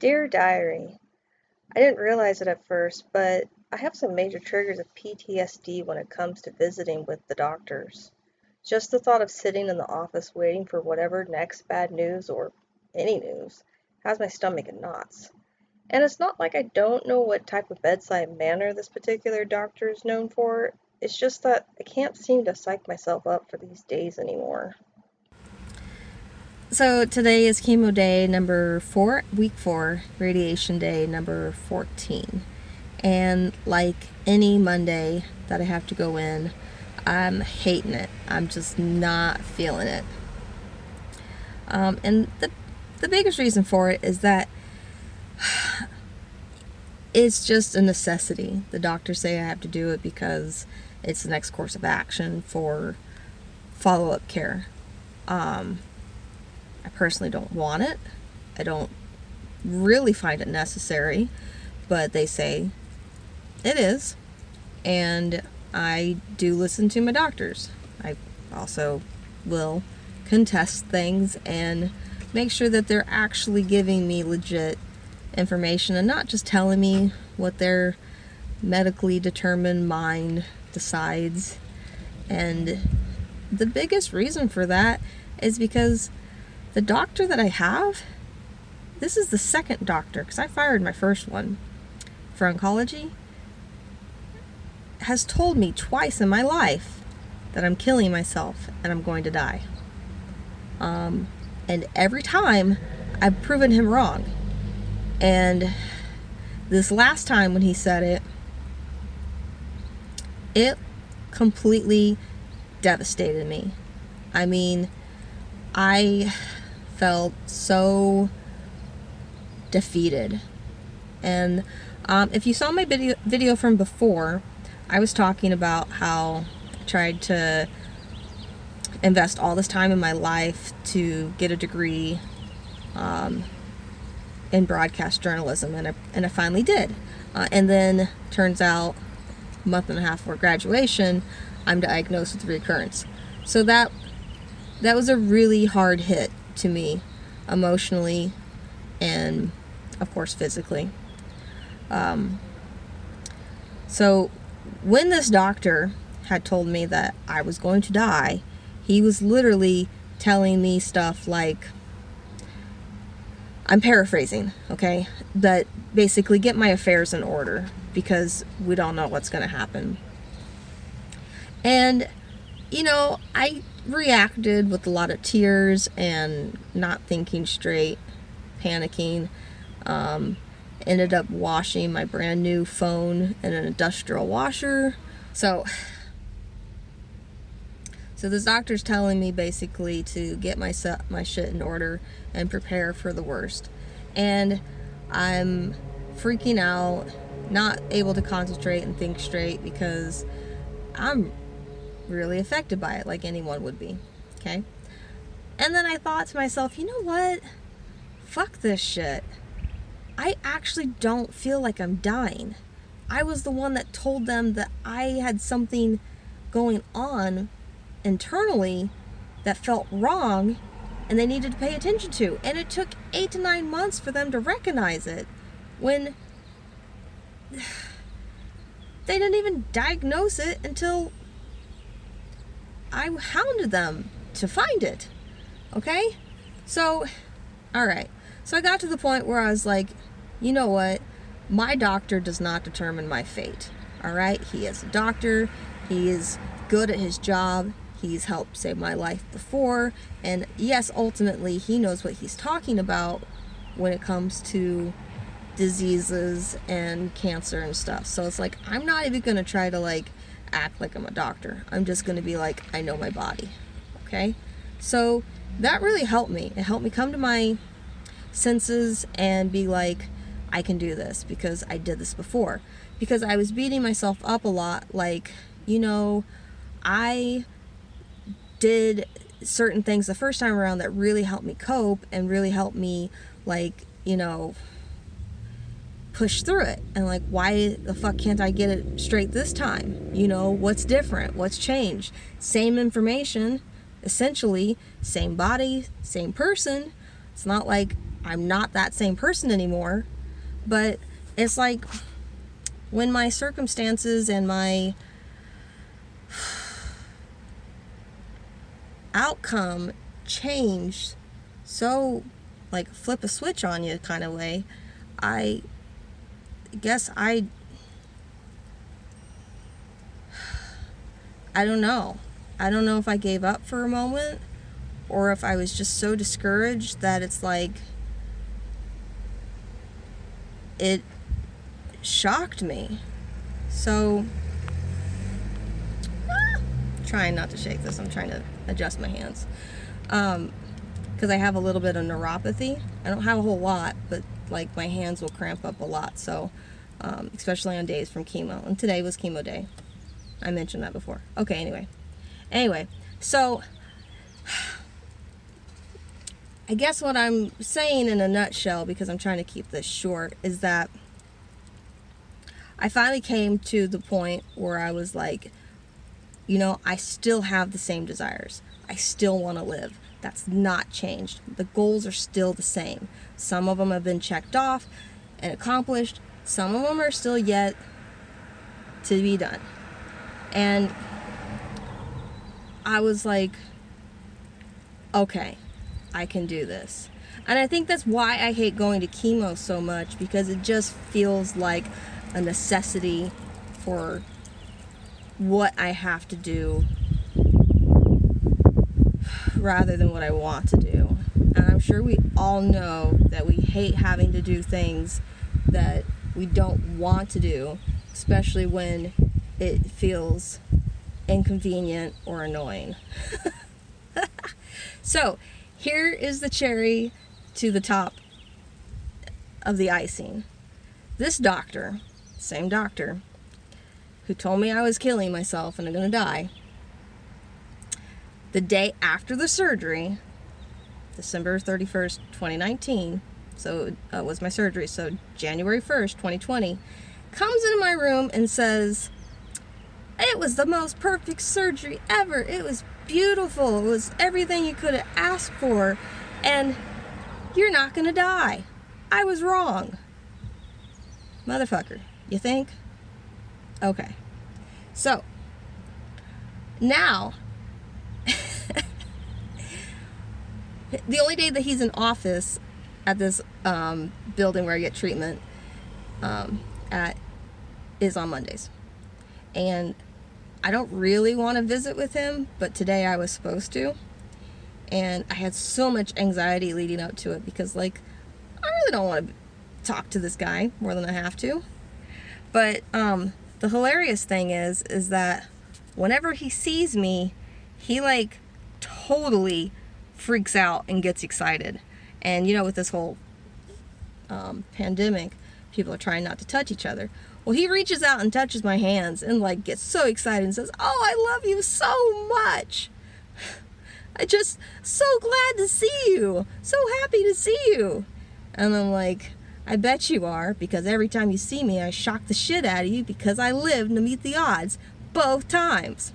Dear Diary, I didn't realize it at first, but I have some major triggers of PTSD when it comes to visiting with the doctors. Just the thought of sitting in the office waiting for whatever next bad news or any news has my stomach in knots. And it's not like I don't know what type of bedside manner this particular doctor is known for. It's just that I can't seem to psych myself up for these days anymore. So today is chemo day number 4, week 4, radiation day number 14. And like any Monday that I have to go in, I'm hating it. I'm just not feeling it. And the biggest reason for it is that it's just a necessity. The doctors say I have to do it because it's the next course of action for follow-up care. I personally don't want it. I don't really find it necessary, but they say it is. And I do listen to my doctors. I also will contest things and make sure that they're actually giving me legit information and not just telling me what their medically determined mind decides. And the biggest reason for that is because the doctor that I have, this is the second doctor, because I fired my first one for oncology, has told me twice in my life that I'm killing myself and I'm going to die. And every time I've proven him wrong. And this last time when he said it, it completely devastated me. I mean, I felt so defeated. And if you saw my video from before, I was talking about how I tried to invest all this time in my life to get a degree in broadcast journalism, and I finally did. And then turns out a month and a half before graduation, I'm diagnosed with recurrence. So that was a really hard hit to me, emotionally and of course physically. So when this doctor had told me that I was going to die, he was literally telling me stuff like, I'm paraphrasing, okay, but basically get my affairs in order because we don't know what's going to happen. And I reacted with a lot of tears and not thinking straight, panicking. Ended up washing my brand new phone in an industrial washer. So this doctor's telling me basically to get my shit in order and prepare for the worst. And I'm freaking out, not able to concentrate and think straight because I'm really affected by it like anyone would be. Okay? And then I thought to myself, you know what? Fuck this shit. I actually don't feel like I'm dying. I was the one that told them that I had something going on internally that felt wrong and they needed to pay attention to. And it took 8 to 9 months for them to recognize it when they didn't even diagnose it until I hounded them to find it. Okay? So, alright. So I got to the point where I was like, you know what? My doctor does not determine my fate. Alright? He is a doctor. He is good at his job. He's helped save my life before. And yes, ultimately, he knows what he's talking about when it comes to diseases and cancer and stuff. So it's like, I'm not even going to try to act like I'm a doctor. I'm just going to be like, I know my body. Okay? So that really helped me. It helped me come to my senses and be like, I can do this because I did this before. Because I was beating myself up a lot. I did certain things the first time around that really helped me cope and really helped me push through it. And why the fuck can't I get it straight this time? What's different? What's changed? Same information, essentially, same body, same person. It's not like I'm not that same person anymore. But it's like when my circumstances and my outcome changed so, like, flip a switch on you kind of way, I guess I don't know. I don't know if I gave up for a moment or if I was just so discouraged that it's like it shocked me. So, trying not to shake this. I'm trying to adjust my hands. Because I have a little bit of neuropathy. I don't have a whole lot, but like my hands will cramp up a lot. So, especially on days from chemo. And today was chemo day. I mentioned that before. Okay, anyway, so I guess what I'm saying in a nutshell, because I'm trying to keep this short, is that I finally came to the point where I was like, you know, I still have the same desires. I still want to live. That's not changed. The goals are still the same. Some of them have been checked off and accomplished. Some of them are still yet to be done. And I was like, okay, I can do this. And I think that's why I hate going to chemo so much, because it just feels like a necessity for what I have to do rather than what I want to do. And I'm sure we all know that we hate having to do things that we don't want to do, especially when it feels inconvenient or annoying. So, here is the cherry to the top of the icing. This doctor, same doctor, who told me I was killing myself and I'm gonna die, the day after the surgery, December 31st, 2019, so it was my surgery, so January 1st, 2020, comes into my room and says, "It was the most perfect surgery ever. It was beautiful. It was everything you could have asked for, and you're not gonna die. I was wrong." Motherfucker, you think? Okay. So, now, the only day that he's in office at this building where I get treatment at is on Mondays. And I don't really want to visit with him, but today I was supposed to. And I had so much anxiety leading up to it because, like, I really don't want to talk to this guy more than I have to. But the hilarious thing is that whenever he sees me, he, like, totally freaks out and gets excited. And, you know, with this whole pandemic, people are trying not to touch each other. Well, he reaches out and touches my hands and, like, gets so excited and says, "Oh, I love you so much. I just so glad to see you. So happy to see you." And I'm like, "I bet you are, because every time you see me, I shock the shit out of you because I lived to meet the odds both times."